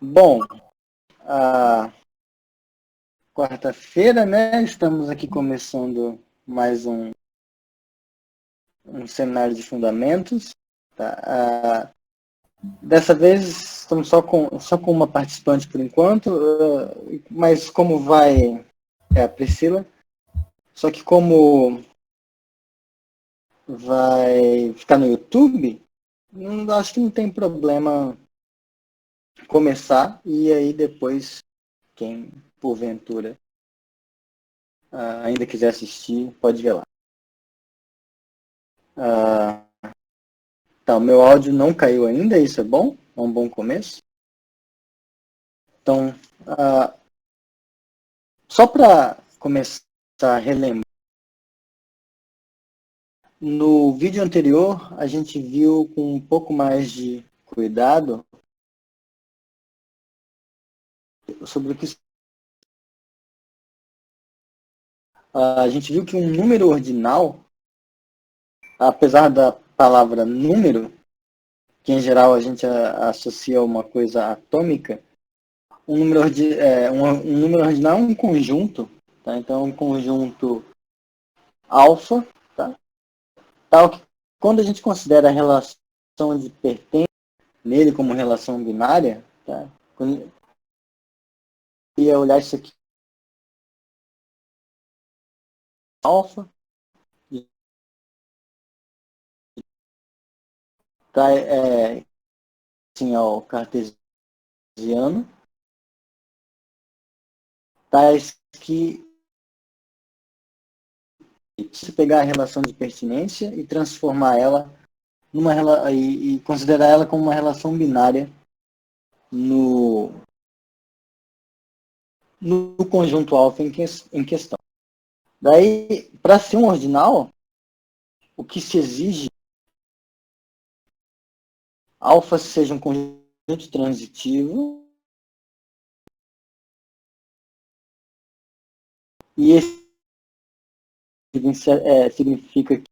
Bom, a quarta-feira, né? Estamos aqui começando mais um seminário de fundamentos. Tá? Dessa vez estamos só com uma participante por enquanto, mas como vai é a Priscila, só que como vai ficar no YouTube, acho que não tem problema começar e aí depois quem porventura ainda quiser assistir pode ver lá. Ah, Tá, o meu áudio não caiu ainda, isso é bom, é um bom começo. Então, ah, só para começar a relembrar, no vídeo anterior a gente viu com um pouco mais de cuidado sobre o que a gente viu que um número ordinal, apesar da palavra número, que em geral a gente associa a uma coisa atômica, um número ordinal é um conjunto, tá? Então é um conjunto alfa, tá? Tal que quando a gente considera a relação de pertença nele como relação binária, tá? Quando eu ia olhar isso aqui, alfa, tá? Assim, ao cartesiano, tais que se pegar a relação de pertinência e transformar ela e considerar ela como uma relação binária no, no conjunto alfa em questão. Daí, para ser um ordinal, o que se exige alfa seja um conjunto transitivo e esse significa que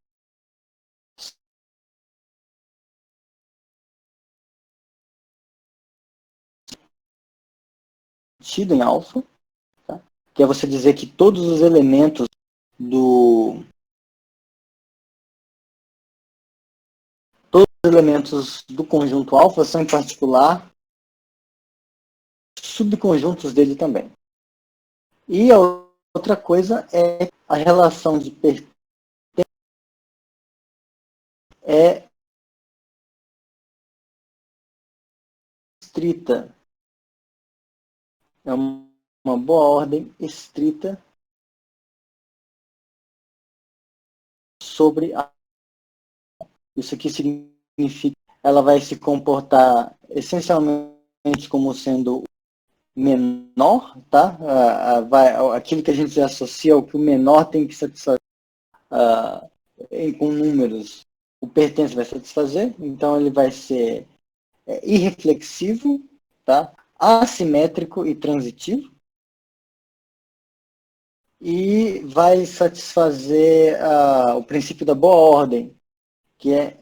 sentido em alfa, tá? Que é você dizer que todos os elementos do conjunto alfa são em particular subconjuntos dele também. E a outra coisa é a relação de pertença é estrita, é uma boa ordem estrita sobre a. Isso aqui significa que ela vai se comportar essencialmente como sendo menor, tá? Aquilo que a gente associa ao que o menor tem que satisfazer com números, o pertence vai satisfazer, então ele vai ser irreflexivo, tá? Assimétrico e transitivo, e vai satisfazer o princípio da boa ordem, que é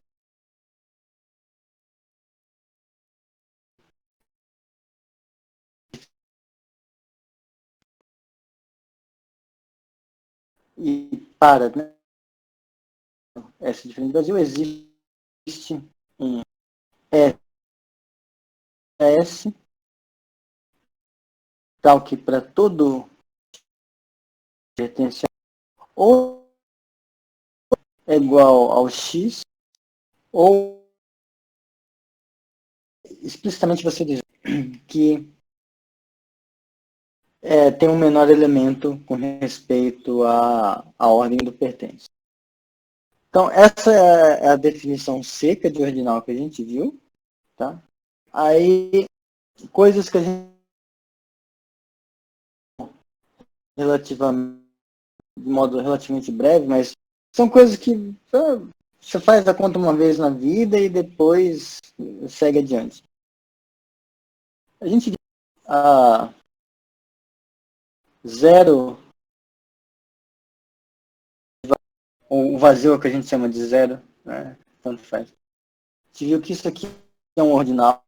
e para, né? Essa diferença do Brasil existe um S tal que para todo pertence ou é igual ao X, ou explicitamente você diz que tem um menor elemento com respeito à ordem do pertence. Então, essa é a definição seca de ordinal que a gente viu. Tá? Aí, coisas que a gente relativamente, de modo relativamente breve, mas são coisas que você faz a conta uma vez na vida e depois segue adiante. A gente a zero, o vazio que a gente chama de zero, né? Tanto faz. A gente viu que isso aqui é um ordinal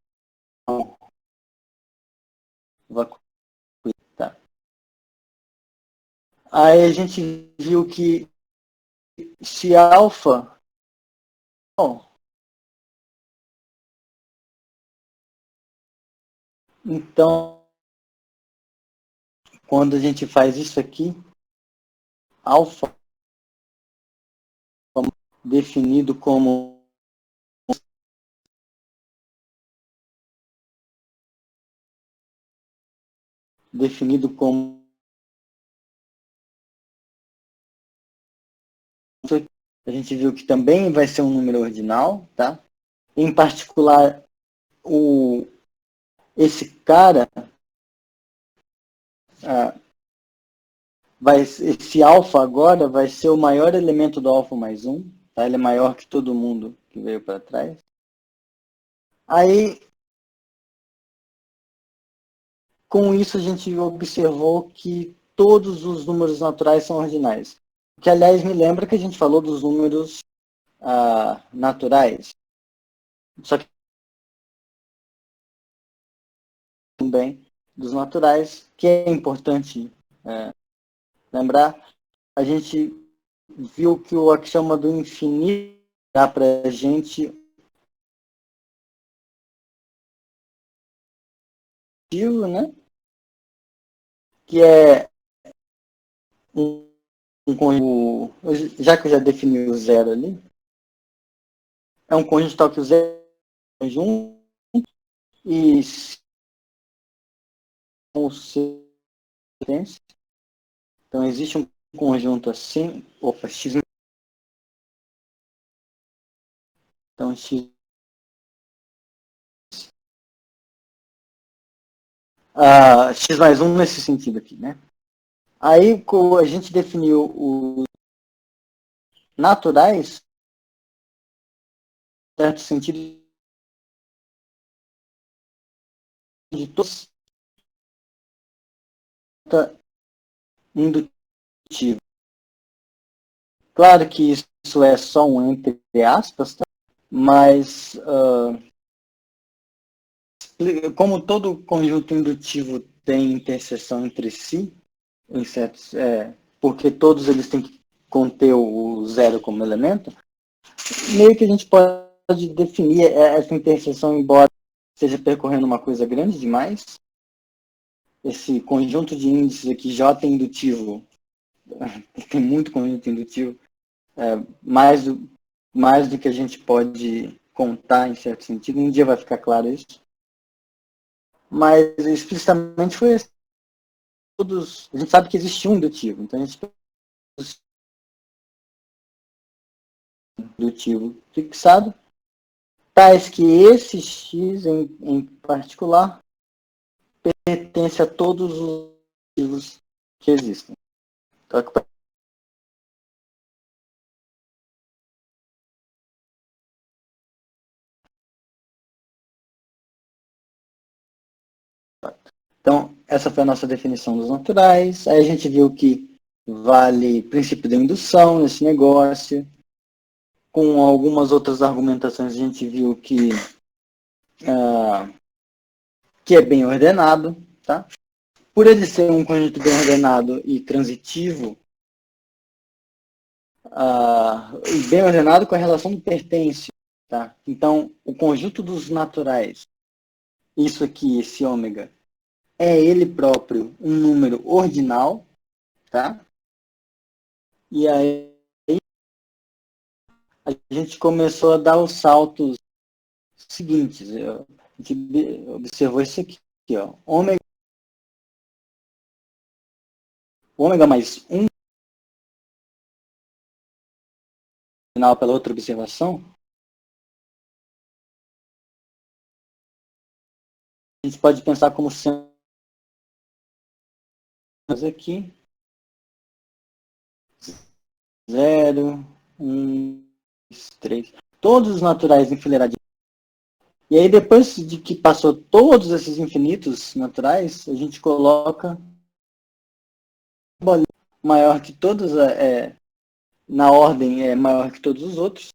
vacuum, tá? Aí a gente viu que se alfa, bom, então quando a gente faz isso aqui, alfa definido como definido como a gente viu que também vai ser um número ordinal, tá? Em particular, esse cara, esse alfa agora vai ser o maior elemento do alfa mais um, tá? Ele é maior que todo mundo que veio para trás. Aí, com isso, a gente observou que todos os números naturais são ordinais. Que, aliás, me lembra que a gente falou dos números naturais. Só que também dos naturais, que é importante lembrar, a gente viu que o axioma do infinito dá para a gente, né? Que é um conjunto, já que eu já defini o zero ali, é um conjunto tal que o zero é um conjunto e o C. Então existe um conjunto assim, opa, x, então x, x mais um nesse sentido aqui, né? Aí a gente definiu os naturais, em certo sentido, de todos indutivo. Claro que isso é só um entre aspas, tá? Mas como todo conjunto indutivo tem interseção entre si, em certos, porque todos eles têm que conter o zero como elemento, meio que a gente pode definir essa interseção, embora esteja percorrendo uma coisa grande demais. Esse conjunto de índices aqui, J indutivo, tem muito conjunto indutivo, mais do que a gente pode contar em certo sentido. Um dia vai ficar claro isso. Mas explicitamente foi assim. A gente sabe que existe um indutivo, então a gente tem um indutivo fixado, tais que esse x em particular pertence a todos os indivíduos que existem. Então, essa foi a nossa definição dos naturais. Aí a gente viu que vale princípio da indução nesse negócio. Com algumas outras argumentações, a gente viu que é bem ordenado. Tá? Por ele ser um conjunto bem ordenado e transitivo, bem ordenado com a relação do pertence. Tá? Então, o conjunto dos naturais, isso aqui, esse ômega, é ele próprio um número ordinal, tá? E aí a gente começou a dar os saltos seguintes. A gente observou isso aqui, ó. Ômega mais um, final pela outra observação, a gente pode pensar como sendo aqui, 0, 1, 2, 3. Todos os naturais enfileiradinhos. E aí, depois de que passou todos esses infinitos naturais, a gente coloca bolinha maior que todos, na ordem é maior que todos os outros,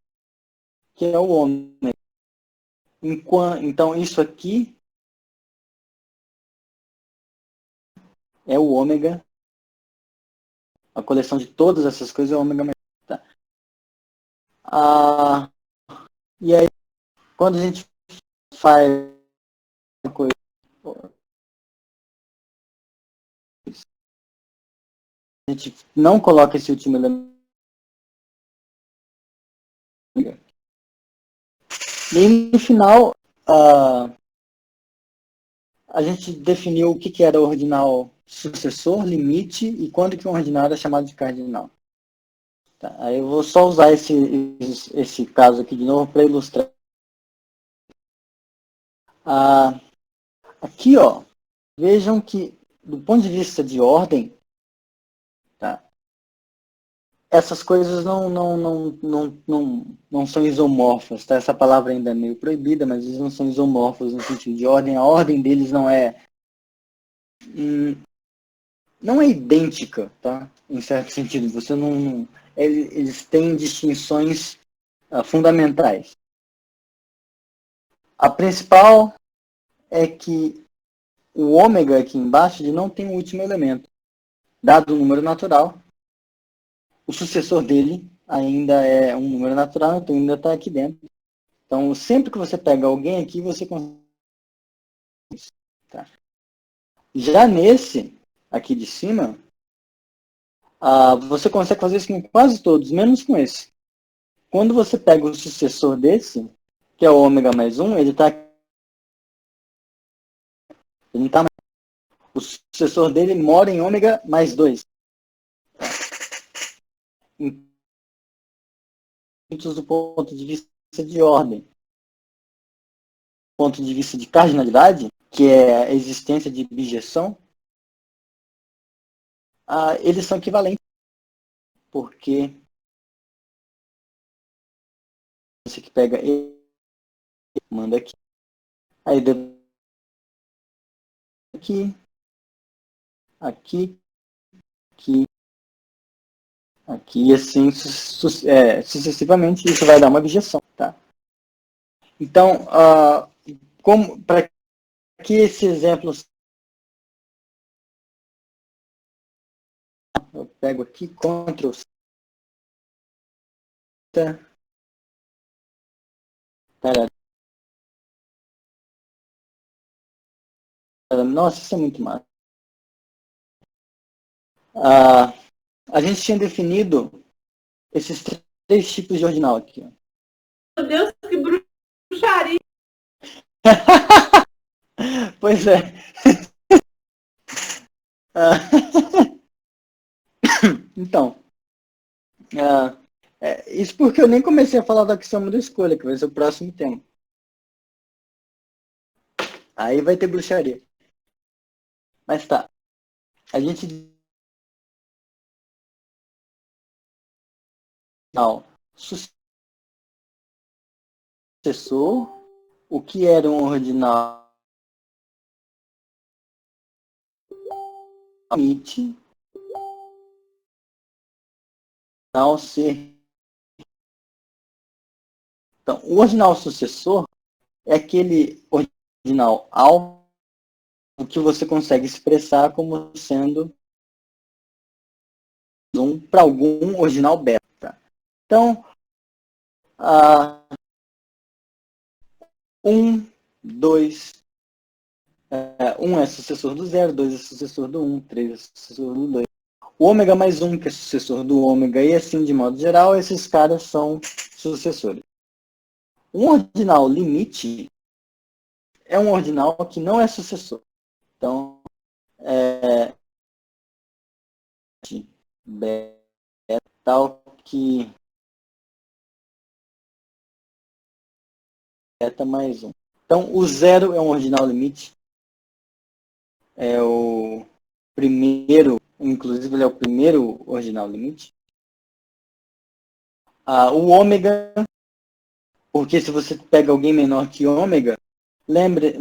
que é o ômega. Então, isso aqui é o ômega, a coleção de todas essas coisas é o ômega mais 1. Tá? E aí, quando a gente faz uma coisa, a gente não coloca esse último elemento. E no final, a gente definiu o que era o ordinal sucessor, limite, e quando que um ordinal era chamado de cardinal. Tá, aí eu vou só usar esse caso aqui de novo para ilustrar. Aqui, ó, vejam que, do ponto de vista de ordem, tá, essas coisas não são isomorfas. Tá? Essa palavra ainda é meio proibida, mas eles não são isomorfos no sentido de ordem. A ordem deles não é idêntica, tá? Em certo sentido. Você eles têm distinções fundamentais. A principal é que o ômega aqui embaixo ele não tem o último elemento. Dado o número natural, o sucessor dele ainda é um número natural, então ainda está aqui dentro. Então, sempre que você pega alguém aqui, você consegue. Tá? Já nesse aqui de cima, você consegue fazer isso com quase todos, menos com esse. Quando você pega o sucessor desse, que é o ômega mais 1, ele está. Ele não tá mais. O sucessor dele mora em ômega mais 2. Do ponto de vista de ordem. Do ponto de vista de cardinalidade, que é a existência de bijeção, eles são equivalentes. Porque você que pega ele, manda aqui, aí aqui, aqui, aqui, aqui, e assim sucessivamente, isso vai dar uma bijeção. Tá? Então, para que esse exemplo, eu pego aqui, Ctrl C, nossa, isso é muito massa. A gente tinha definido esses 3 tipos de ordinal aqui. Meu Deus, que bruxaria! Pois é. Então, isso porque eu nem comecei a falar do axioma da escolha, que vai ser o próximo tema. Aí vai ter bruxaria. Mas tá. A gente sucessor, o que era um ordinal limite, não ser. Então, o ordinal sucessor é aquele ordinal alfa que você consegue expressar como sendo para algum ordinal beta. Então, 2, 1 é sucessor do 0, 2 é sucessor do 1, 3 é sucessor do 2. O ômega mais 1, que é sucessor do ômega, e assim, de modo geral, esses caras são sucessores. Um ordinal limite é um ordinal que não é sucessor. Então, tal que beta mais 1. Então, o 0 é um ordinal limite. É o primeiro, inclusive ele é o primeiro ordinal limite. O ômega, porque se você pega alguém menor que ômega, lembre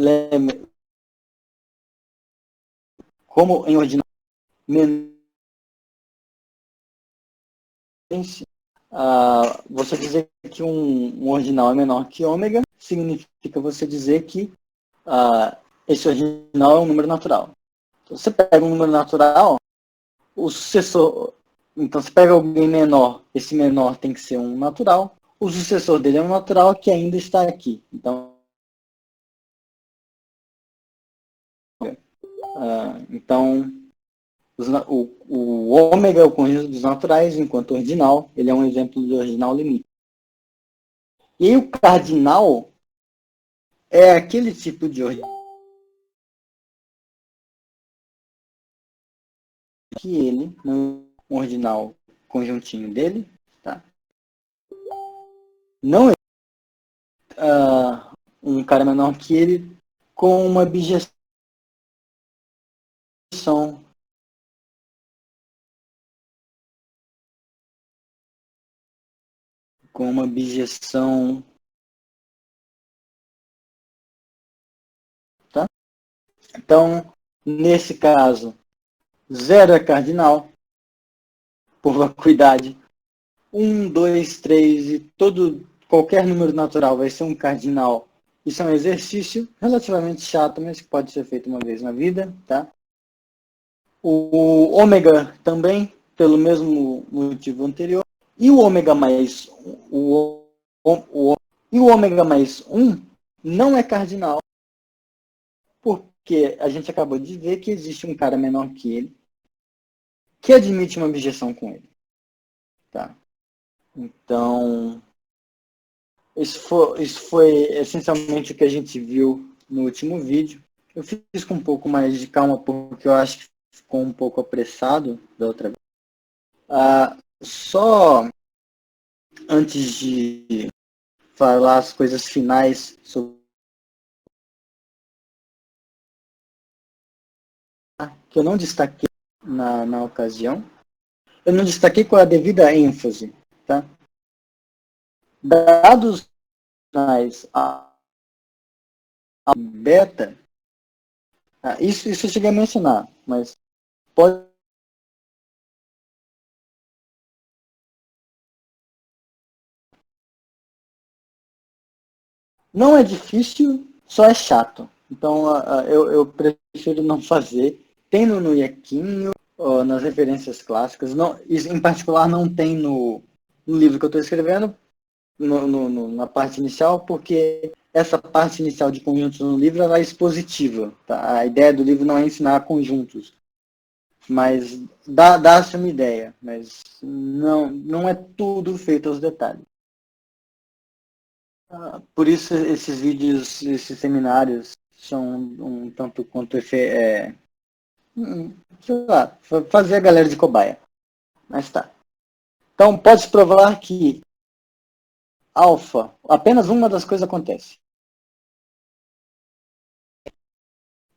como em ordinal menor, você dizer que um ordinal é menor que ômega, significa você dizer que esse ordinal é um número natural. Você pega um número natural, o sucessor... Então, você pega alguém menor, esse menor tem que ser um natural. O sucessor dele é um natural que ainda está aqui. Então o ômega é o conjunto dos naturais, enquanto o ordinal ele é um exemplo de ordinal limítrofe. E aí o cardinal é aquele tipo de ordinal que ele, no ordinal conjuntinho dele, tá? Não é um cara menor que ele com uma bijeção com uma bijeção, tá? Então, nesse caso, 0 é cardinal, por vacuidade. 1, 2, 3 e qualquer número natural vai ser um cardinal. Isso é um exercício relativamente chato, mas que pode ser feito uma vez na vida, tá? O ômega também, pelo mesmo motivo anterior. E o ômega mais e o ômega mais 1 não é cardinal, porque a gente acabou de ver que existe um cara menor que ele que admite uma objeção com ele, tá? Então, isso foi essencialmente o que a gente viu no último vídeo. Eu fiz com um pouco mais de calma porque eu acho que ficou um pouco apressado da outra vez. Só antes de falar as coisas finais sobre que eu não destaquei na ocasião, eu não destaquei com a devida ênfase, tá? Dados a beta, isso eu cheguei a mencionar, mas pode não é difícil, só é chato. Então eu prefiro não fazer. Tem no Iaquinho, nas referências clássicas. Não, isso, em particular não tem no livro que eu estou escrevendo, na parte inicial, porque essa parte inicial de conjuntos no livro ela é expositiva. Tá? A ideia do livro não é ensinar conjuntos, mas dá-se uma ideia. Mas não é tudo feito aos detalhes. Por isso esses vídeos, esses seminários são um tanto quanto sei lá, fazer a galera de cobaia. Mas tá. Então pode provar que alfa, apenas uma das coisas acontece.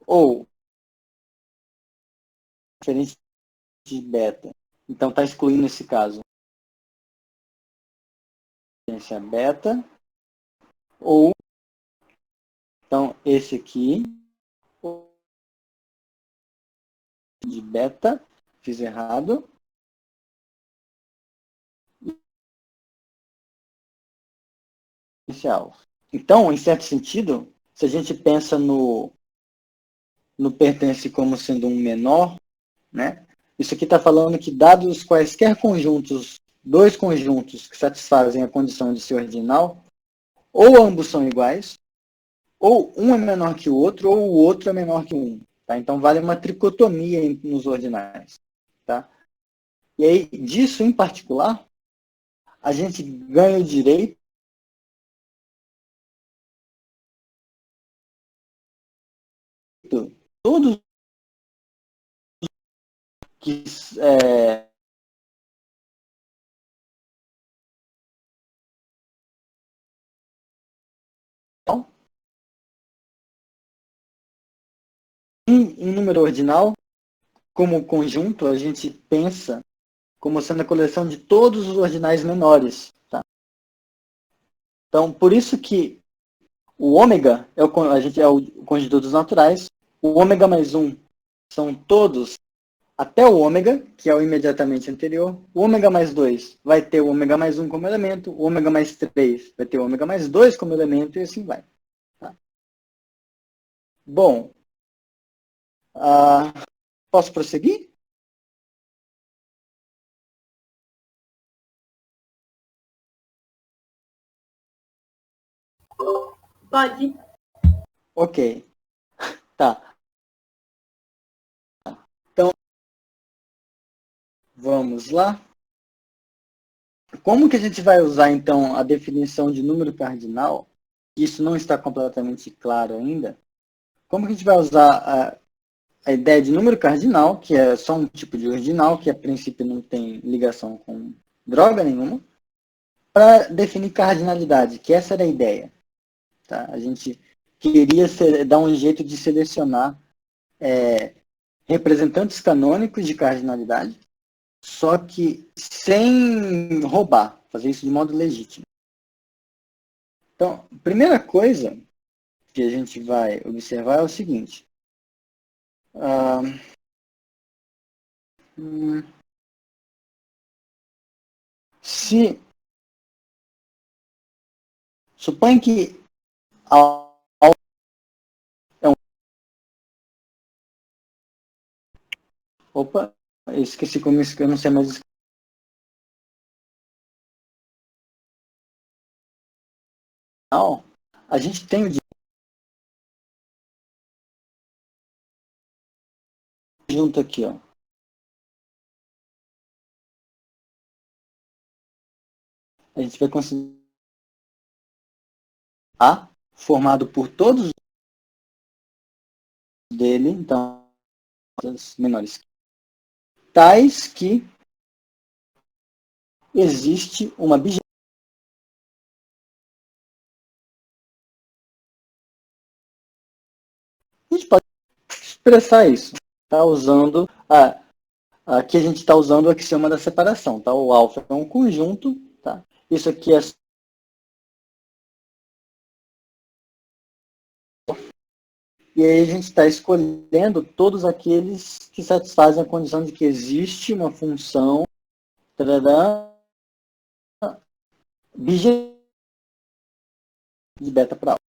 Ou diferente de beta. Então está excluindo esse caso. Diferença beta. Ou então esse aqui de beta, fiz errado. Então, em certo sentido, se a gente pensa no pertence como sendo um menor, né? Isso aqui está falando que dados quaisquer conjuntos, dois conjuntos que satisfazem a condição de ser ordinal, ou ambos são iguais, ou um é menor que o outro, ou o outro é menor que um. Tá? Então vale uma tricotomia nos ordinais. Tá? E aí, disso em particular, a gente ganha o direito todos que um número ordinal, como conjunto, a gente pensa como sendo a coleção de todos os ordinais menores. Tá? Então, por isso que o ômega a gente é o conjunto dos naturais, o ômega mais um são todos até o ômega, que é o imediatamente anterior. O ômega mais 2 vai ter o ômega mais um como elemento, o ômega mais 3 vai ter o ômega mais 2 como elemento, e assim vai. Tá? Bom, Posso prosseguir? Pode. Ok. Tá. Então, vamos lá. Como que a gente vai usar, então, a definição de número cardinal? Isso não está completamente claro ainda. Como que a gente vai usar a ideia de número cardinal, que é só um tipo de ordinal, que a princípio não tem ligação com droga nenhuma, para definir cardinalidade, que essa era a ideia. Tá? A gente queria dar um jeito de selecionar representantes canônicos de cardinalidade, só que sem roubar, fazer isso de modo legítimo. Então, a primeira coisa que a gente vai observar é o seguinte. Se supõe que é um, opa, eu esqueci como isso, eu não sei mais. A gente tem o junto aqui, ó. A gente vai considerar A formado por todos dele, então as menores, tais que existe uma bijeção. A gente pode expressar isso. Tá usando aqui a gente está usando o axioma da separação, tá? O alfa é um conjunto, tá? Isso aqui é e aí a gente está escolhendo todos aqueles que satisfazem a condição de que existe uma função bijeção de beta para alfa.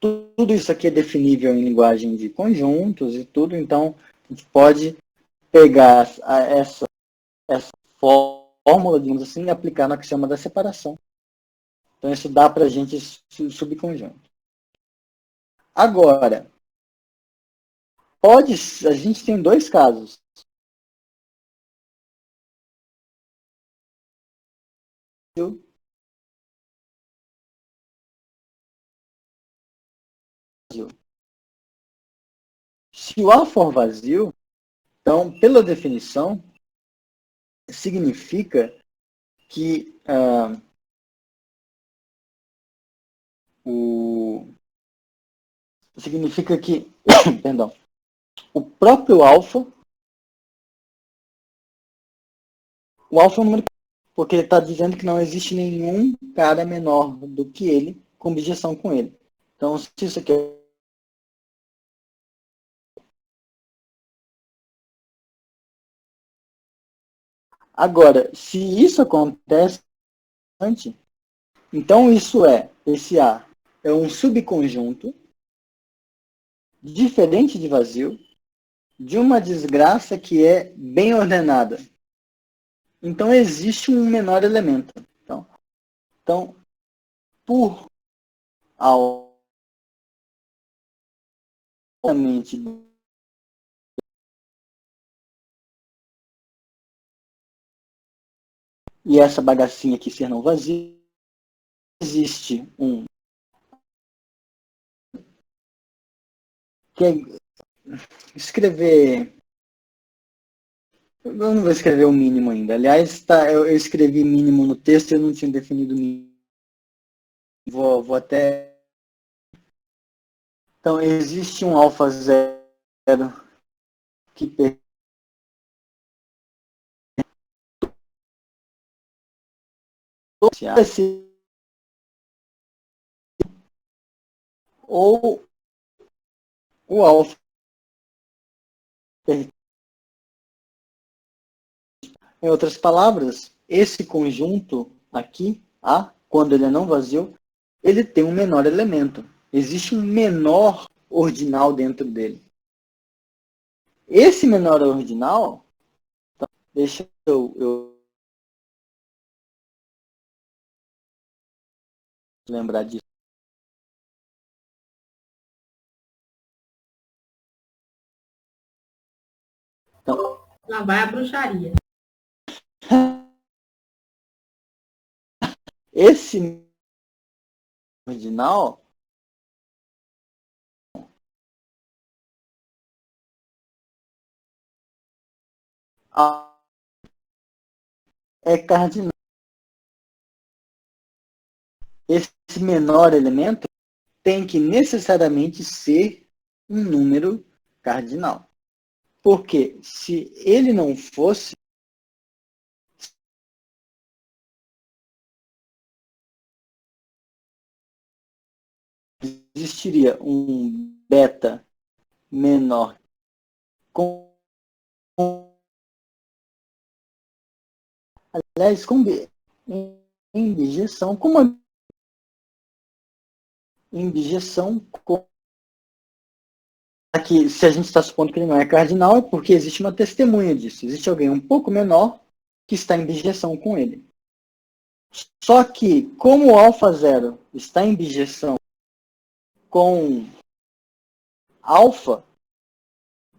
Tudo isso aqui é definível em linguagem de conjuntos e tudo, então a gente pode pegar essa fórmula, digamos assim, e aplicar no axioma da separação. Então isso dá para a gente subconjunto. Agora, a gente tem dois casos. Se o A for vazio, então, pela definição, significa que perdão, o próprio alfa, o alfa é um número, porque ele está dizendo que não existe nenhum cara menor do que ele com objeção com ele. Então, se isso aqui é agora, se isso acontece, então isso esse A é um subconjunto diferente de vazio de uma desgraça que é bem ordenada. Então existe um menor elemento. Então por altamente e essa bagacinha aqui ser não vazia, existe um que é escrever. Eu não vou escrever o mínimo ainda. Aliás, eu escrevi mínimo no texto e eu não tinha definido mínimo. Vou até. Então, existe um alfa zero que pertence ou o alfa. Em outras palavras, esse conjunto aqui, A, quando ele é não vazio, ele tem um menor elemento. Existe um menor ordinal dentro dele. Esse menor ordinal, então, deixa eu lembrar disso. Então, Lá vai a bruxaria. esse ordinal é cardinal. Esse menor elemento tem que necessariamente ser um número cardinal. Porque se ele não fosse, existiria um beta menor com, aliás, com em bijeção, com uma em bijeção com aqui, se a gente está supondo que ele não é cardinal, é porque existe uma testemunha disso. Existe alguém um pouco menor que está em bijeção com ele. Só que, como o alfa zero está em bijeção com alfa,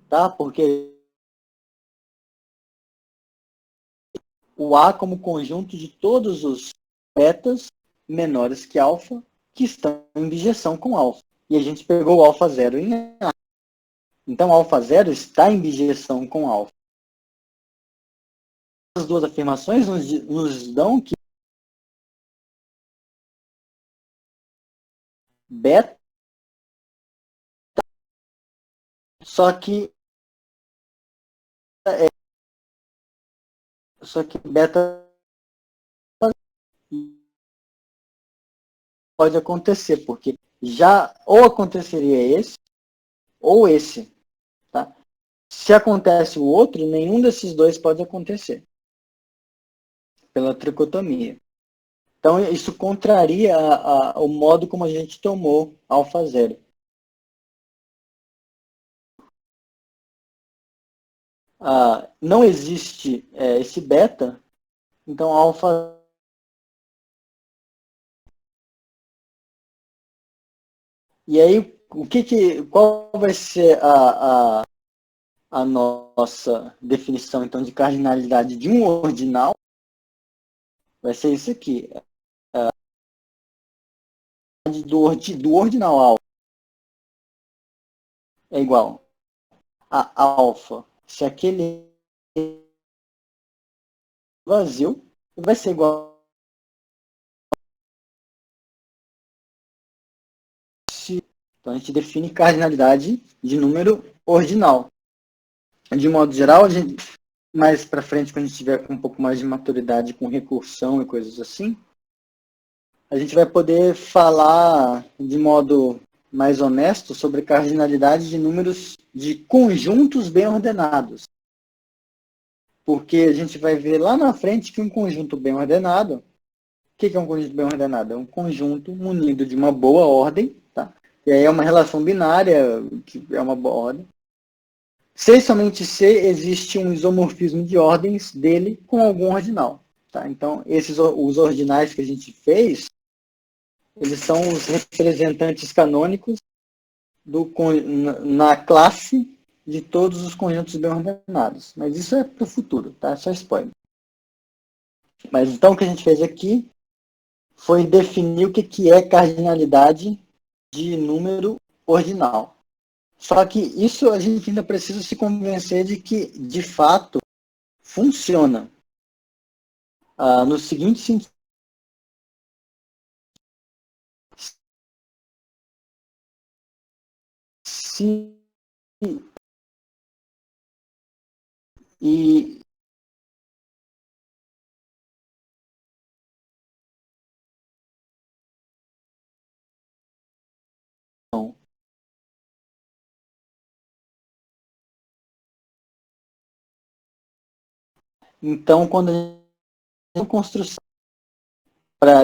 tá? Porque o A como conjunto de todos os betas menores que alfa que estão em bijeção com alfa. E a gente pegou o alfa zero em A. Então, alfa zero está em bijeção com alfa. As duas afirmações nos dão que beta, só que beta pode acontecer, porque já ou aconteceria esse ou esse, tá? Se acontece o outro, nenhum desses dois pode acontecer pela tricotomia. Então isso contraria o modo como a gente tomou alfa zero. Não existe esse beta, então alfa. E aí, qual vai ser a nossa definição então de cardinalidade de um ordinal? Vai ser isso aqui, do ordinal alfa é igual a alfa, se aquele vazio, vai ser igual se. Então a gente define cardinalidade de número ordinal. De modo geral, a gente, mais para frente, quando a gente tiver com um pouco mais de maturidade com recursão e coisas assim, a gente vai poder falar de modo mais honesto sobre cardinalidade de números de conjuntos bem ordenados. Porque a gente vai ver lá na frente que um conjunto bem ordenado, o que é um conjunto bem ordenado? É um conjunto munido de uma boa ordem, tá? E aí é uma relação binária, que é uma boa ordem. Se e somente se existe um isomorfismo de ordens dele com algum ordinal. Tá? Então, os ordinais que a gente fez, eles são os representantes canônicos na classe de todos os conjuntos bem ordenados. Mas isso é para o futuro, tá? É só spoiler. Mas então o que a gente fez aqui foi definir o que é cardinalidade de número ordinal. Só que isso a gente ainda precisa se convencer de que, de fato, funciona. No seguinte sentido. Se e não. Então, quando a gente tem uma construção para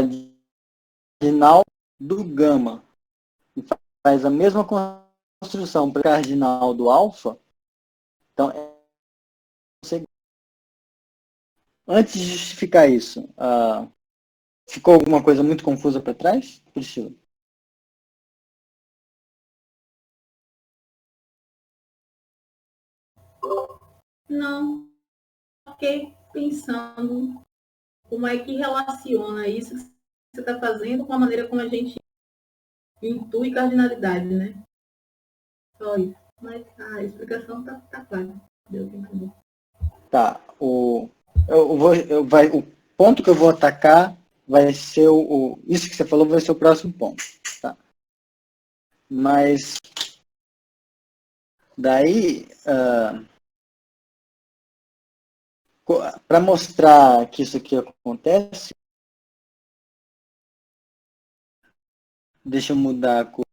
cardinal do gama e faz a mesma construção para cardinal do alfa, Então, antes de justificar isso, ficou alguma coisa muito confusa para trás, Priscila? Não, fiquei pensando como é que relaciona isso que você está fazendo com a maneira como a gente intui cardinalidade, né? Só isso. Mas a explicação tá clara. Deu para entender. Tá, o ponto que eu vou atacar vai ser isso que você falou vai ser o próximo ponto, tá? Mas daí, para mostrar que isso aqui acontece, deixa eu mudar a cor.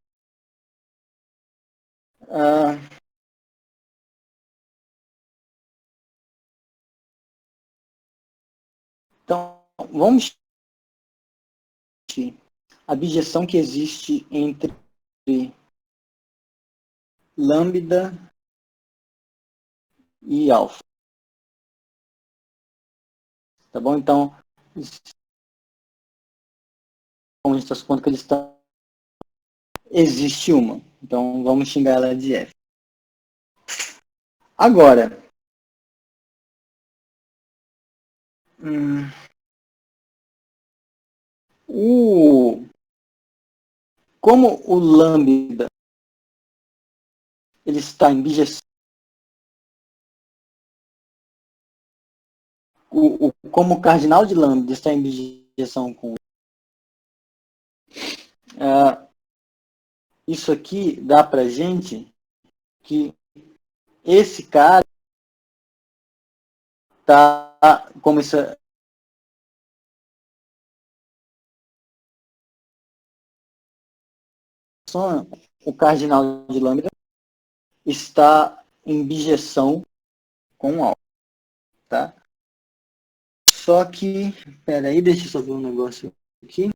Então, vamos a abjeção que existe entre lambda e alfa. Tá bom? Então, como a gente está supondo que eles estão, existe uma. Então, vamos xingar ela de F. Agora, como o lambda ele está em bijeção, como o cardinal de lambda está em bijeção com isso aqui dá para gente que esse cara tá como isso o cardinal de lambda está em bijeção com alfa, tá? Só que, peraí, deixa eu só ver um negócio aqui.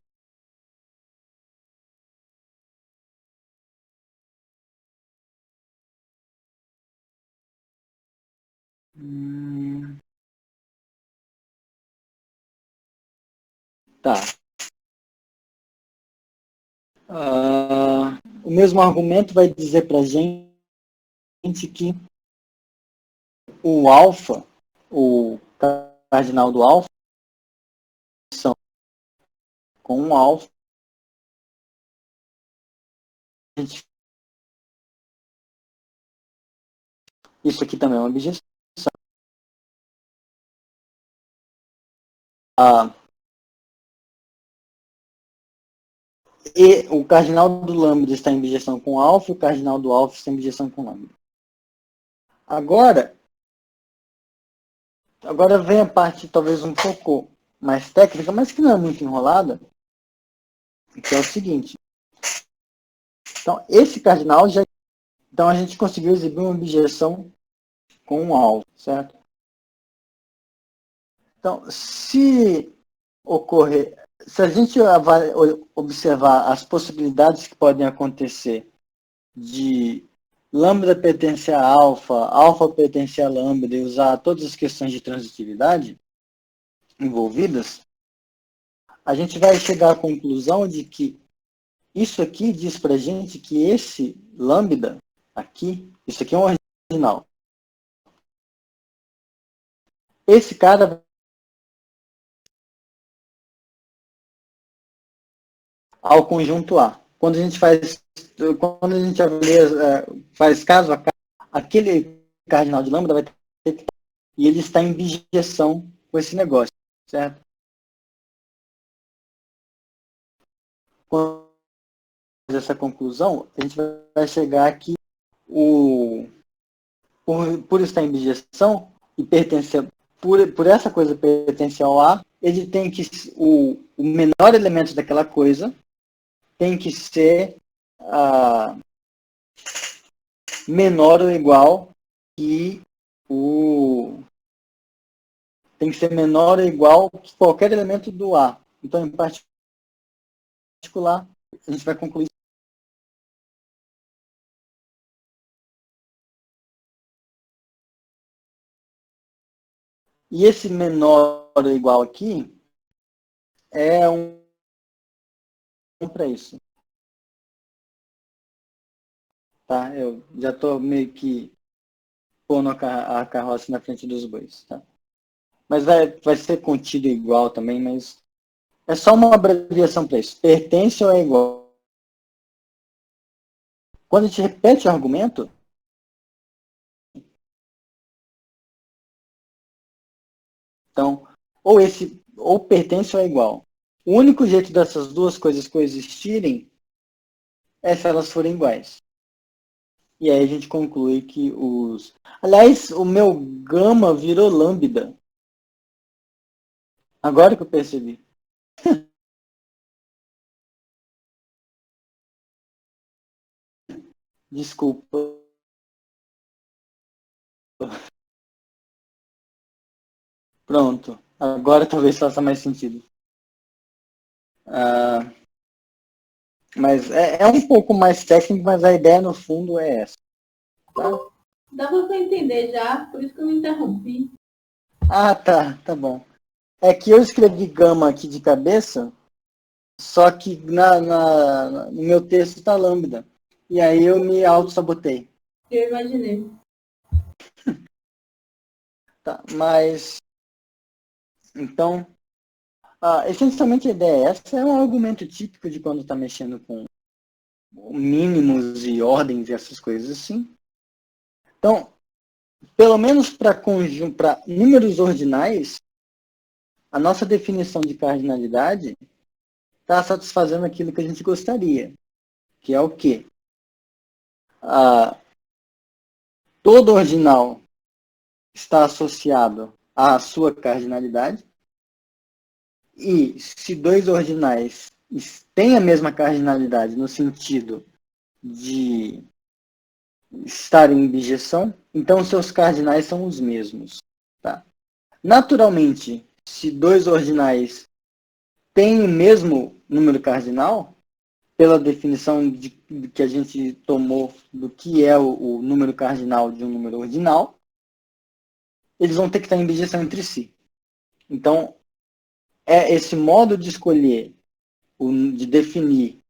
Tá. O mesmo argumento vai dizer para a gente que o alfa, o cardinal do alfa, são com um alfa. Isso aqui também é uma objeção. E o cardinal do lambda está em bijeção com alfa e o cardinal do alfa está em bijeção com lambda. Agora vem a parte talvez um pouco mais técnica, mas que não é muito enrolada, que é o seguinte. Então, esse cardinal já... Então, a gente conseguiu exibir uma objeção com um alfa, certo? Então, se a gente observar as possibilidades que podem acontecer de lambda pertencer a alfa, alfa pertencer a lambda e usar todas as questões de transitividade envolvidas, a gente vai chegar à conclusão de que isso aqui diz para a gente que esse lambda aqui, isso aqui é um original. Esse cara ao conjunto A. Quando a gente avalia, faz caso a caso, aquele cardinal de lambda vai ter que e ele está em bijeção com esse negócio, certo? Quando essa conclusão, a gente vai chegar que por estar em bijeção e pertencer por essa coisa pertencer ao A, ele tem que o menor elemento daquela coisa tem que ser menor ou igual que tem que ser menor ou igual que qualquer elemento do A. Então, em particular, a gente vai concluir E esse menor ou igual aqui é um para isso. Tá? Eu já estou meio que pondo a carroça na frente dos bois. Tá? Mas vai ser contido igual também, mas é só uma abreviação para isso. Pertence ou é igual? Quando a gente repete o argumento, então, ou pertence ou é igual. O único jeito dessas duas coisas coexistirem é se elas forem iguais. E aí a gente conclui que os... Aliás, o meu gama virou lambda. Agora que eu percebi. Desculpa. Pronto. Agora talvez faça mais sentido. Ah, mas é um pouco mais técnico, mas a ideia no fundo é essa. Tá? Dava para entender já, por isso que eu me interrompi. Ah, tá bom. É que eu escrevi gama aqui de cabeça, só que no meu texto está lambda. E aí eu me auto-sabotei. Eu imaginei. Tá, mas, então, essencialmente a ideia é essa. É um argumento típico de quando está mexendo com mínimos e ordens e essas coisas assim. Então, pelo menos para números ordinais, a nossa definição de cardinalidade está satisfazendo aquilo que a gente gostaria, que é o quê? Todo ordinal está associado à sua cardinalidade, e se dois ordinais têm a mesma cardinalidade no sentido de estar em bijeção, então seus cardinais são os mesmos. Tá? Naturalmente, se dois ordinais têm o mesmo número cardinal, pela definição que a gente tomou do que é o número cardinal de um número ordinal, eles vão ter que estar em bijeção entre si. Então, é esse modo de escolher, de definir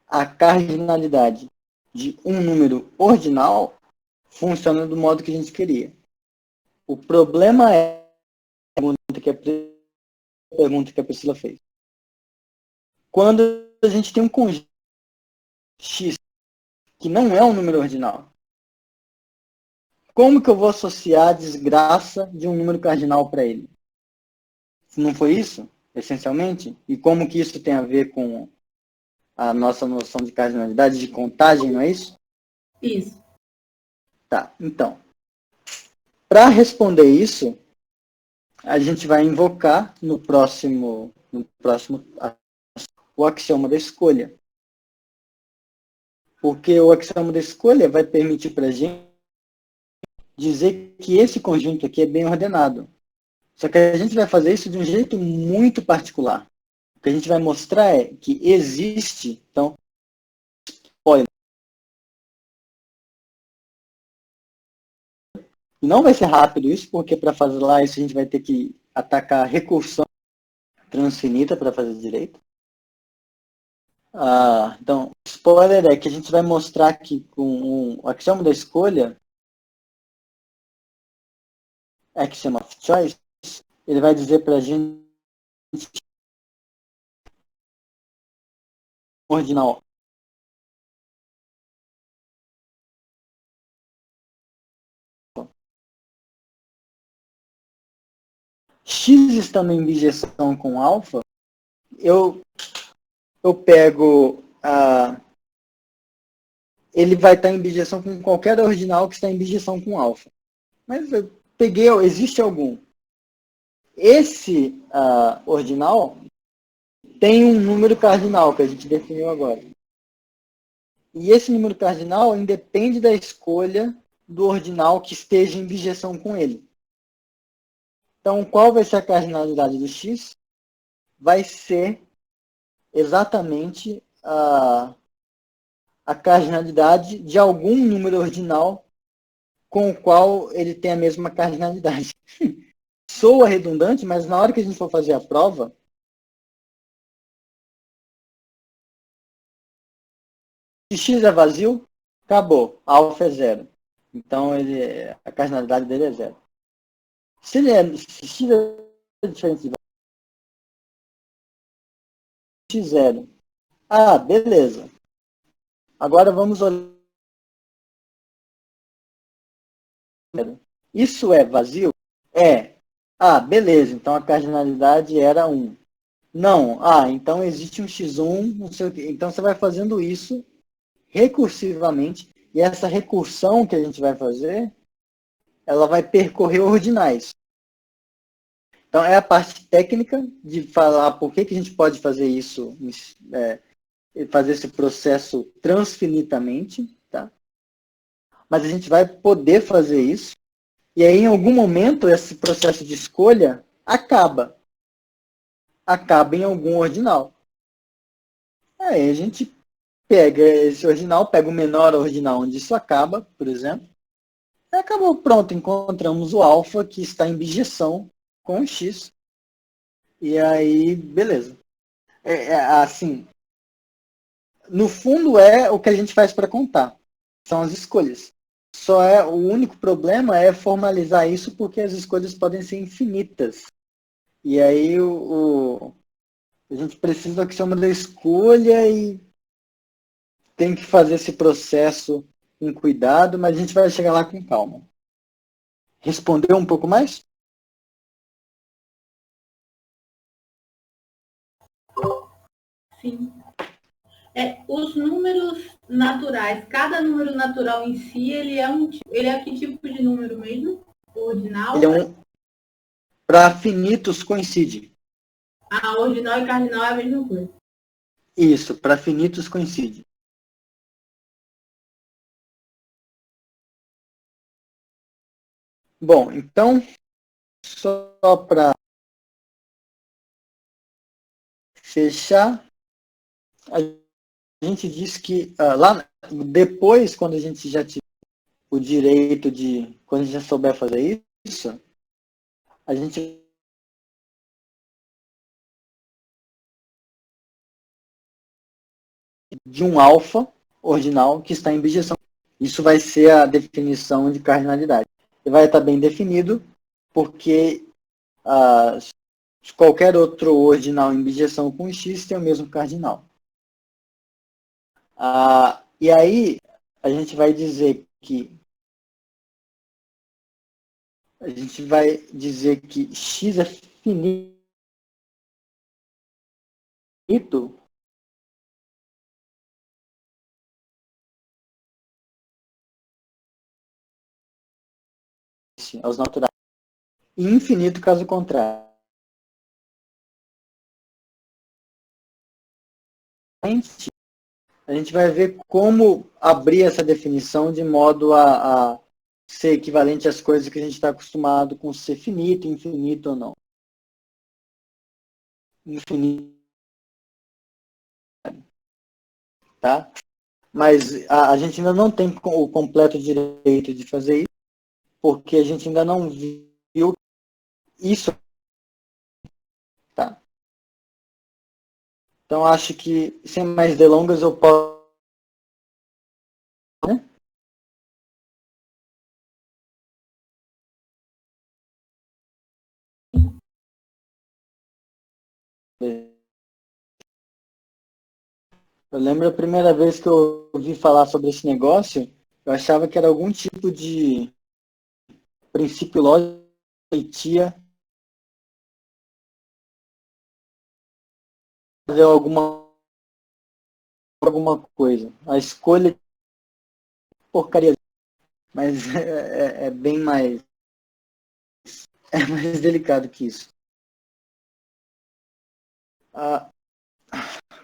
a cardinalidade de um número ordinal, funciona do modo que a gente queria. O problema é a pergunta que a Priscila fez. Quando a gente tem um conjunto X que não é um número ordinal, como que eu vou associar a desgraça de um número cardinal para ele? Não foi isso, essencialmente? E como que isso tem a ver com a nossa noção de cardinalidade, de contagem, não é isso? Isso. Tá, então. Para responder isso, a gente vai invocar no próximo o axioma da escolha. Porque o axioma da escolha vai permitir para a gente dizer que esse conjunto aqui é bem ordenado. Só que a gente vai fazer isso de um jeito muito particular. O que a gente vai mostrar é que existe, então, spoiler. Não vai ser rápido isso, porque para fazer lá isso a gente vai ter que atacar a recursão transfinita para fazer direito. Então, spoiler é que a gente vai mostrar que com o axioma da escolha, axiom of choice, ele vai dizer para a gente ordinal x estando em bijeção com alfa, eu pego ele vai estar em bijeção com qualquer ordinal que está em bijeção com alfa. Mas eu peguei, existe algum. Esse ordinal tem um número cardinal que a gente definiu agora. E esse número cardinal independe da escolha do ordinal que esteja em bijeção com ele. Então, qual vai ser a cardinalidade do x? Vai ser exatamente a cardinalidade de algum número ordinal com o qual ele tem a mesma cardinalidade. soa redundante, mas na hora que a gente for fazer a prova, se x é vazio, acabou, alfa é zero. Então a cardinalidade dele é zero. Se x é diferente de x zero. Ah, beleza. Agora vamos olhar. Isso é vazio? É. Ah, beleza. Então a cardinalidade era 1. Não. Ah, então existe um x1, não sei o quê. Então você vai fazendo isso recursivamente. E essa recursão que a gente vai fazer, ela vai percorrer ordinais. Então é a parte técnica de falar por que a gente pode fazer isso, fazer esse processo transfinitamente, tá? Mas a gente vai poder fazer isso. E aí, em algum momento, esse processo de escolha acaba. Acaba em algum ordinal. Aí a gente pega esse ordinal, pega o menor ordinal onde isso acaba, por exemplo. E acabou, pronto, encontramos o alfa que está em bijeção com o x. E aí, beleza. Assim, no fundo é o que a gente faz para contar. São as escolhas. O único problema é formalizar isso porque as escolhas podem ser infinitas. E aí a gente precisa da axioma da escolha e tem que fazer esse processo com cuidado, mas a gente vai chegar lá com calma. Respondeu um pouco mais? Sim. Os números naturais, cada número natural em si, ele é que tipo de número mesmo? Ordinal? Para finitos coincide. Ordinal e cardinal é a mesma coisa. Isso, para finitos coincide. Bom, então, só para fechar, a gente diz que lá depois, quando a gente já tiver o direito de, quando a gente já souber fazer isso, a gente de um alfa ordinal que está em bijeção. Isso vai ser a definição de cardinalidade. E vai estar bem definido porque qualquer outro ordinal em bijeção com x tem o mesmo cardinal. E aí a gente vai dizer que x é finito aos naturais e infinito caso contrário. A gente vai ver como abrir essa definição de modo a ser equivalente às coisas que a gente está acostumado com ser finito, infinito ou não. Infinito, tá? Mas a gente ainda não tem o completo direito de fazer isso, porque a gente ainda não viu isso, tá? Então acho que, sem mais delongas, eu posso... Né? Eu lembro a primeira vez que eu ouvi falar sobre esse negócio, eu achava que era algum tipo de princípio lógico que tinha fazer alguma coisa. A escolha é porcaria, mas é bem mais é mais delicado que isso.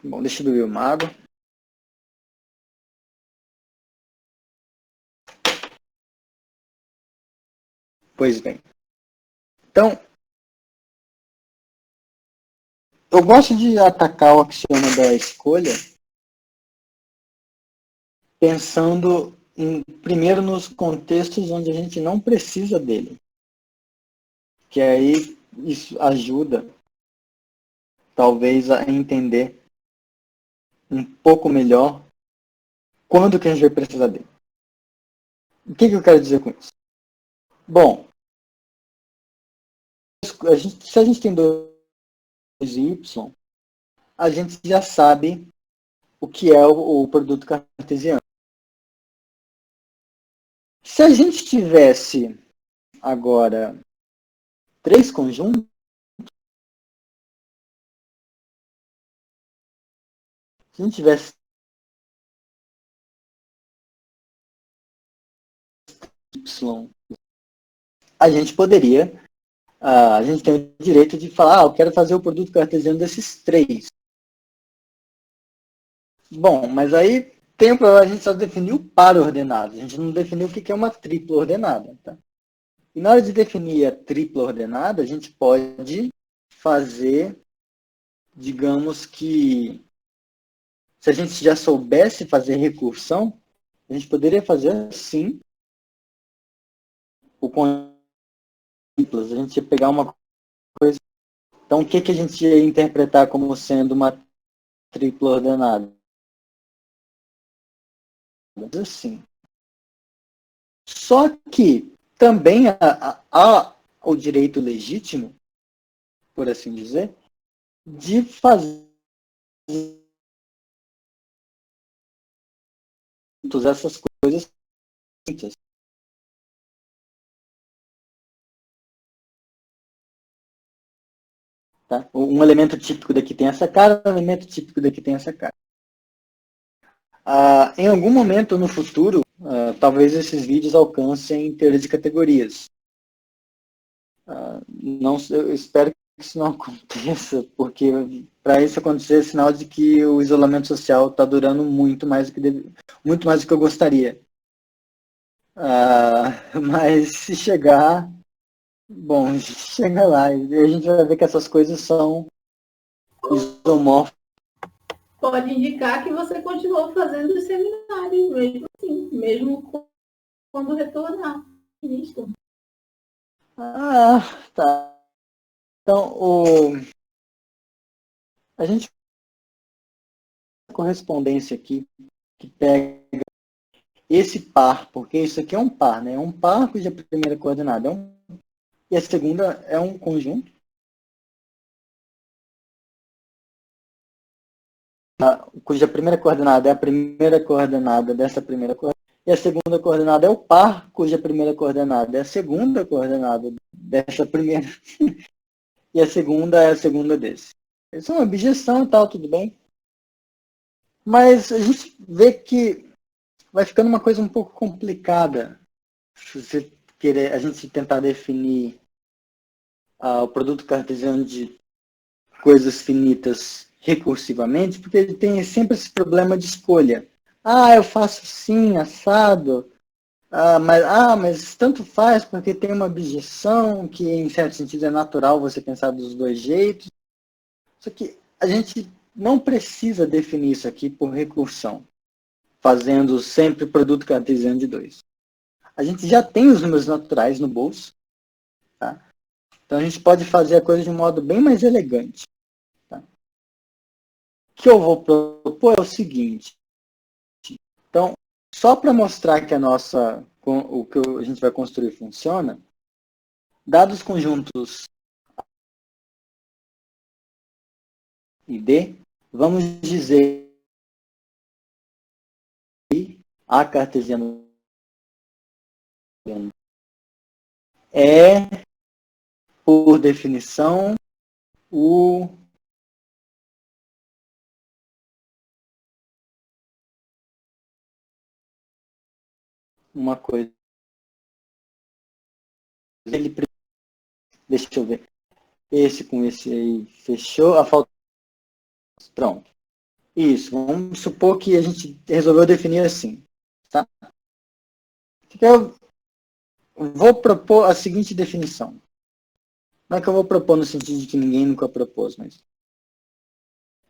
Bom, deixa eu beber uma água. Pois bem. Então, eu gosto de atacar o axioma da escolha pensando primeiro nos contextos onde a gente não precisa dele. que aí isso ajuda, talvez, a entender um pouco melhor quando que a gente vai precisar dele. O que eu quero dizer com isso? Bom, se a gente tem 2y, a gente já sabe o que é o produto cartesiano. Se a gente tivesse agora 3 conjuntos, se a gente tivesse y, a gente poderia, a gente tem o direito de falar, eu quero fazer o produto cartesiano desses 3. Bom, mas aí tem o problema, a gente só definiu par ordenado, a gente não definiu o que é uma tripla ordenada. Tá? E na hora de definir a tripla ordenada, a gente pode fazer, digamos que, se a gente já soubesse fazer recursão, a gente poderia fazer assim, o conjunto, a gente ia pegar uma coisa. Então, o que a gente ia interpretar como sendo uma tripla ordenada? Assim. Só que também há o direito legítimo, por assim dizer, de fazer essas coisas. Tá? Um elemento típico daqui tem essa cara, um elemento típico daqui tem essa cara. Em algum momento no futuro, talvez esses vídeos alcancem teoria de categorias. Não, eu espero que isso não aconteça, porque para isso acontecer é sinal de que o isolamento social está durando muito mais muito mais do que eu gostaria. Mas se chegar, bom, chega lá e a gente vai ver que essas coisas são isomórficas. Pode indicar que você continuou fazendo os seminários, mesmo assim, mesmo quando retornar. Isso. Tá. Então, a gente correspondência aqui que pega esse par, porque isso aqui é um par, né? É um par cuja primeira coordenada e a segunda é um conjunto. Cuja primeira coordenada é a primeira coordenada dessa primeira coordenada. E a segunda coordenada é o par, cuja primeira coordenada é a segunda coordenada dessa primeira. E a segunda é a segunda desse. Isso é uma objeção e tal, tudo bem. Mas a gente vê que vai ficando uma coisa um pouco complicada se você querer, a gente tentar definir o produto cartesiano de coisas finitas recursivamente, porque ele tem sempre esse problema de escolha. Eu faço sim, assado, mas tanto faz, porque tem uma objeção que, em certo sentido, é natural você pensar dos dois jeitos. Só que a gente não precisa definir isso aqui por recursão, fazendo sempre produto cartesiano de 2. A gente já tem os números naturais no bolso, tá? Então a gente pode fazer a coisa de um modo bem mais elegante. Tá? O que eu vou propor é o seguinte. Então, só para mostrar que o que a gente vai construir funciona, dados conjuntos e D, vamos dizer A cartesiano é, por definição, uma coisa. Deixa eu ver. Esse com esse aí fechou. A falta. Pronto. Isso. Vamos supor que a gente resolveu definir assim. Tá? Eu vou propor a seguinte definição. Não é que eu vou propor no sentido de que ninguém nunca propôs, mas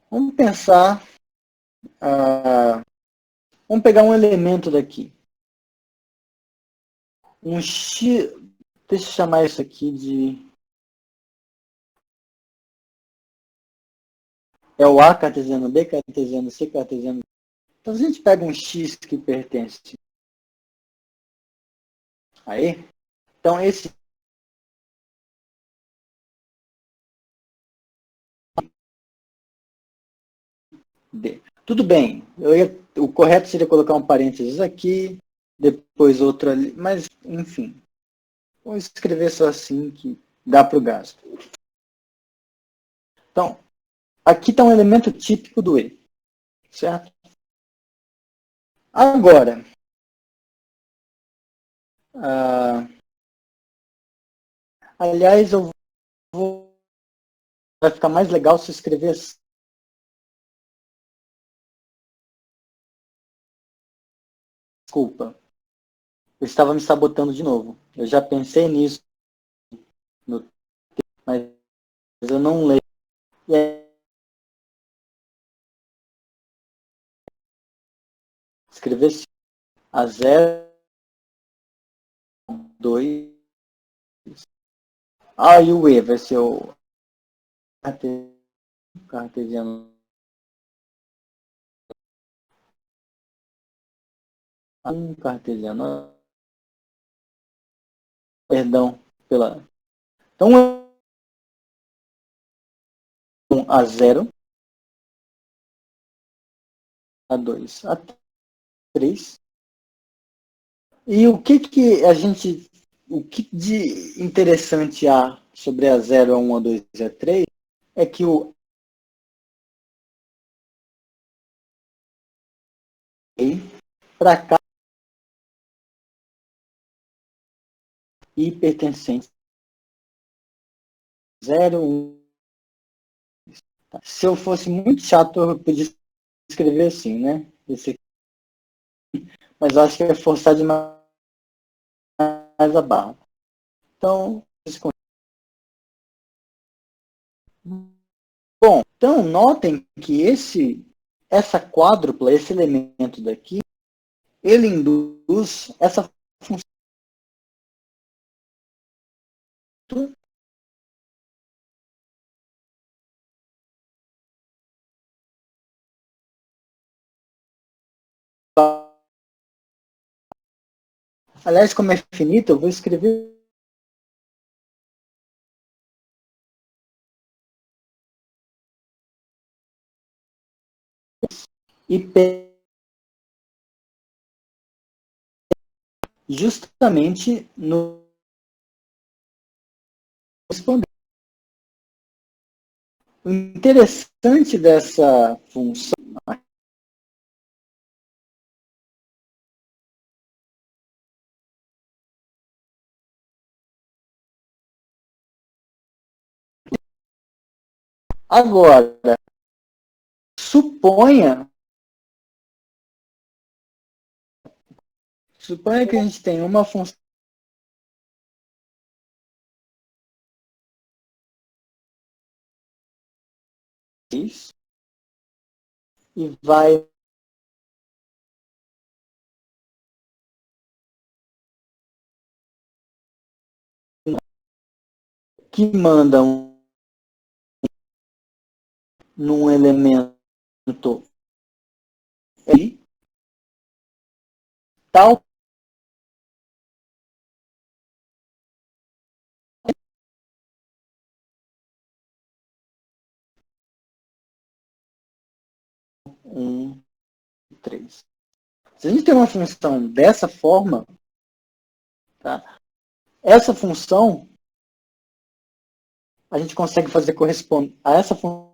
vamos pensar. Vamos pegar um elemento daqui. Um X. Deixa eu chamar isso aqui de é o A cartesiano, B cartesiano, C cartesiano. Então, se a gente pega um X que pertence a E, então esse D. Tudo bem, o correto seria colocar um parênteses aqui, depois outro ali, mas, enfim. Vou escrever só assim que dá para o gasto. Então, aqui está um elemento típico do E, certo? Agora, aliás, eu vou, vai ficar mais legal se eu escrever assim. Desculpa, eu estava me sabotando de novo. Eu já pensei nisso, mas eu não leio. E aí, escrever assim, a 0, 2. Ah, e o E vai ser o cartesiano. Um cartesiano. Perdão pela. Então, 1 a 0, a 2, a 3. E o que de interessante há sobre a 0, a 1, a 2 e a 3 é que o E para cá e pertencente 0, 1. Tá. Se eu fosse muito chato, eu podia escrever assim, né? Mas eu acho que é forçar demais a barra. Então, bom, então notem que essa quádrupla, esse elemento daqui, ele induz essa função. Aliás, como é finito, eu vou escrever e justamente no responder. O interessante dessa função agora, suponha, suponha que a gente tem uma função e vai que manda num elemento I, tal 1, 3. Se a gente tem uma função dessa forma, tá? Essa função a gente consegue fazer corresponder a essa função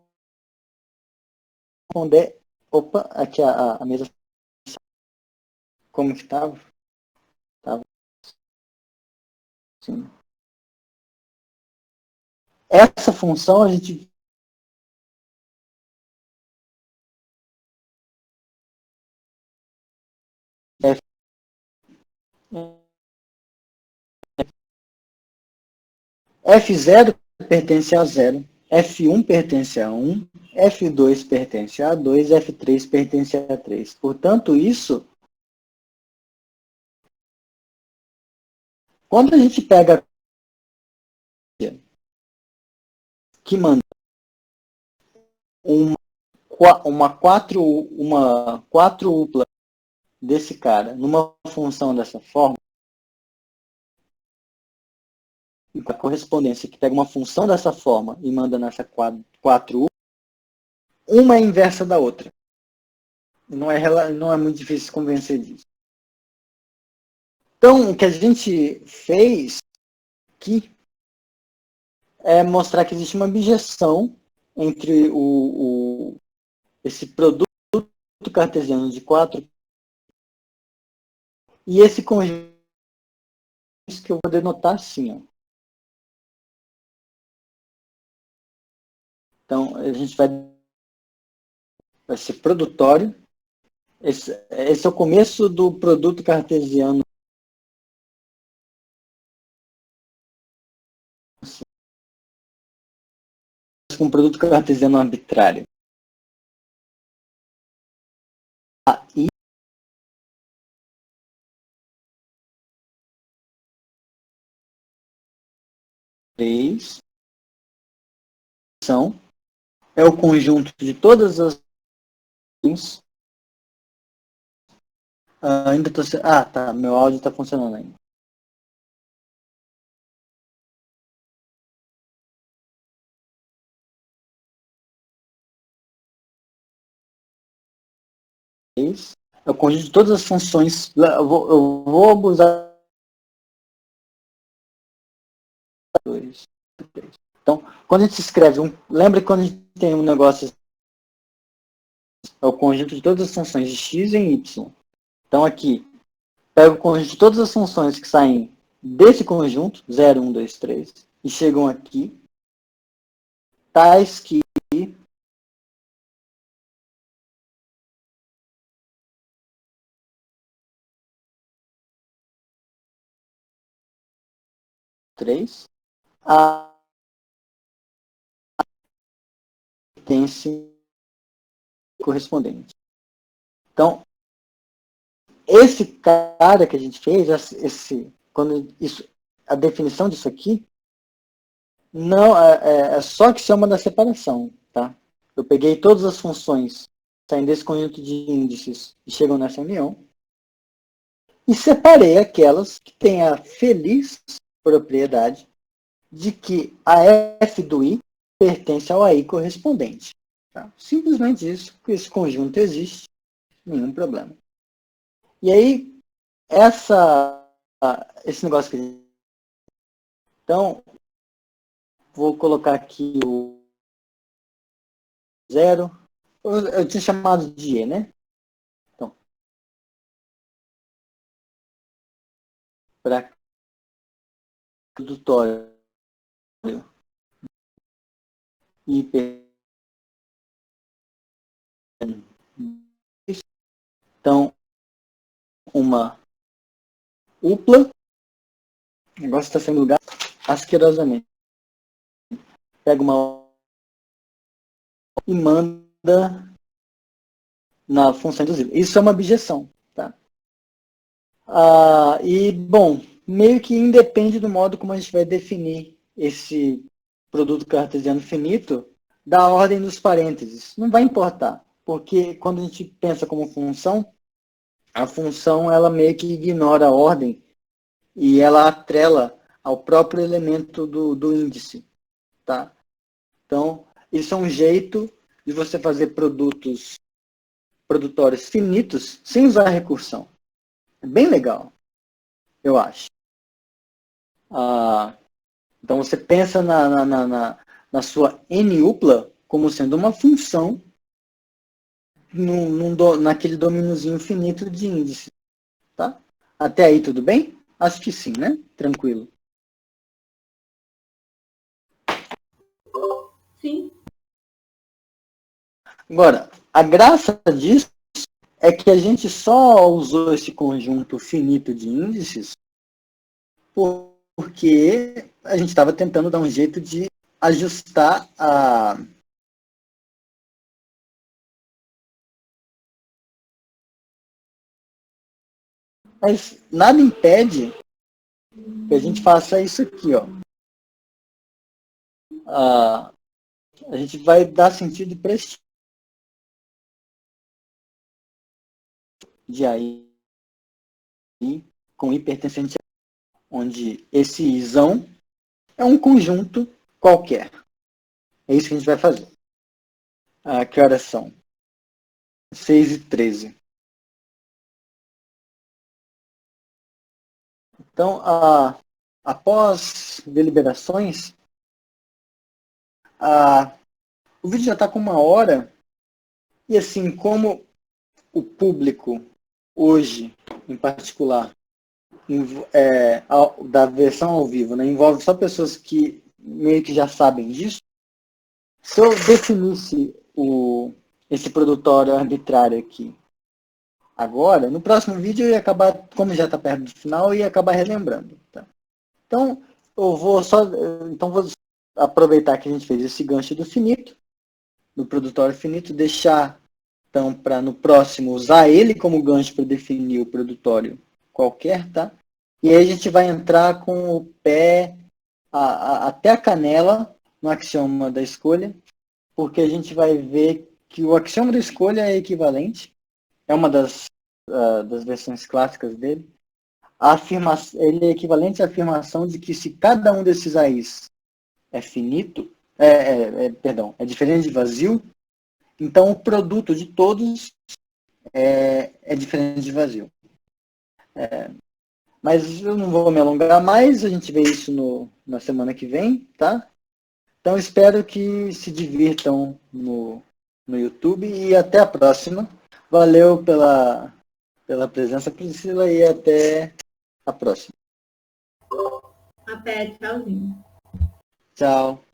responder. Opa, aqui a mesa. Como que estava? Tava assim. Essa função a gente F0 pertence a 0, F1 pertence a 1, F2 pertence a 2, F3 pertence a 3. Portanto, isso, quando a gente pega que manda uma uma quatrupla desse cara numa função dessa forma, a correspondência que pega uma função dessa forma e manda nessa quatro, uma é inversa da outra. Não é muito difícil convencer disso. Então, o que a gente fez aqui é mostrar que existe uma objeção entre esse produto cartesiano de 4 e esse conjunto que eu vou denotar assim. Ó. Então, a gente vai ser produtório. Esse é o começo do produto cartesiano. Com produto cartesiano arbitrário. Aí, três é o conjunto de todas as ainda tô tá, meu áudio está funcionando ainda. É o conjunto de todas as funções. Eu vou abusar. Então, quando a gente escreve lembra que quando a gente tem um negócio é o conjunto de todas as funções de x em y. Então aqui, pego o conjunto de todas as funções que saem desse conjunto, 0, 1, 2, 3, e chegam aqui, tais que três, a potência correspondente. Então, esse cara que a gente fez, a definição disso aqui, não é só que chama da separação, tá? Eu peguei todas as funções saindo desse conjunto de índices e chegam nessa união e separei aquelas que têm a feliz propriedade de que a f do i pertence ao AI correspondente. Tá? Simplesmente isso, porque esse conjunto existe, nenhum problema. E aí, esse negócio que... Então, vou colocar aqui o 0. Eu tinha chamado de E, né? Então, para produtório hiper. Então, uma upla. O negócio está sendo ligado asquerosamente. Pega uma e manda na função induzível. Isso é uma objeção. Tá? E, bom, meio que independe do modo como a gente vai definir esse produto cartesiano finito da ordem dos parênteses. Não vai importar, porque quando a gente pensa como função, a função ela meio que ignora a ordem e ela atrela ao próprio elemento do índice. Tá? Então, isso é um jeito de você fazer produtórios finitos sem usar recursão. É bem legal, eu acho. Então, você pensa na sua N-upla como sendo uma função naquele domíniozinho finito de índice. Tá? Até aí, tudo bem? Acho que sim, né? Tranquilo. Sim. Agora, a graça disso é que a gente só usou esse conjunto finito de índices porque a gente estava tentando dar um jeito de ajustar Mas nada impede que a gente faça isso aqui, ó. A gente vai dar sentido para esse de AI com hipertensão onde esse isão é um conjunto qualquer. É isso que a gente vai fazer. Que horas são? 6h13. Então, após deliberações, o vídeo já está com 1 hora. E assim, como o público hoje, em particular, da versão ao vivo, né, envolve só pessoas que meio que já sabem disso, se eu definisse esse produtório arbitrário aqui agora, no próximo vídeo eu ia acabar, como já está perto do final, eu ia acabar relembrando. Tá? Então, vou aproveitar que a gente fez esse gancho do finito, do produtório finito, deixar então para no próximo usar ele como gancho para definir o produtório qualquer, tá? E aí a gente vai entrar com o pé até a canela no axioma da escolha, porque a gente vai ver que o axioma da escolha é equivalente, é uma das versões clássicas dele. Ele é equivalente à afirmação de que se cada um desses AIs é finito, é diferente de vazio, então o produto de todos é diferente de vazio. Mas eu não vou me alongar mais, a gente vê isso na semana que vem, tá? Então espero que se divirtam no YouTube e até a próxima. Valeu pela presença, Priscila, e até a próxima. Até, tchauzinho. Tchau.